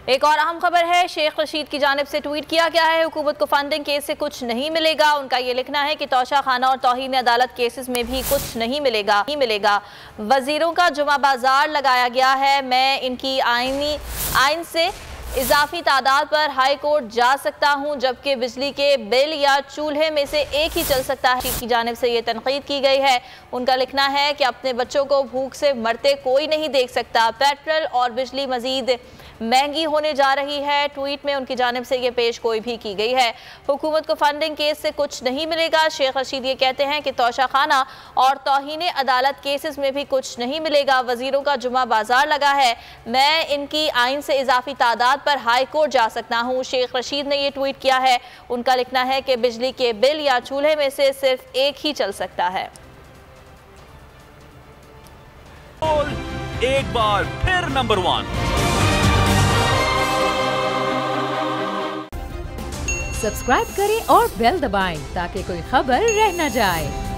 एक और अहम खबर है, शेख रशीद की जानिब से ट्वीट किया गया है, हुकूमत को फंडिंग केस से कुछ नहीं मिलेगा। उनका ये लिखना है कि तोशा खाना और तौहीन अदालत केसेस में भी कुछ नहीं मिलेगा। वजीरों का जुमा बाजार लगाया गया है। मैं इनकी आइन से इजाफी तादाद पर हाई कोर्ट जा सकता हूं, जबकि बिजली के बिल या चूल्हे में से एक ही चल सकता है। रशीद की जानिब से ये तनकीद की गई है। उनका लिखना है कि अपने बच्चों को भूख से मरते कोई नहीं देख सकता। पेट्रोल और बिजली मजीद महंगी होने जा रही है। ट्वीट में उनकी जानिब से ये पेश गोई भी की गई है। हुकूमत को फंडिंग केस से कुछ नहीं मिलेगा। शेख रशीद ये कहते हैं कि तोशा खाना और तौहीन अदालत केसेस में भी कुछ नहीं मिलेगा। वजीरों का जुमा बाजार लगा है। मैं इनकी आइन से इजाफी तादाद पर हाई कोर्ट जा सकता हूँ। शेख रशीद ने यह ट्वीट किया है। उनका लिखना है कि बिजली के बिल या चूल्हे में से सिर्फ एक ही चल सकता है। एक बार फिर नंबर 1 सब्सक्राइब करें और बेल दबाएं ताकि कोई खबर रह न जाए।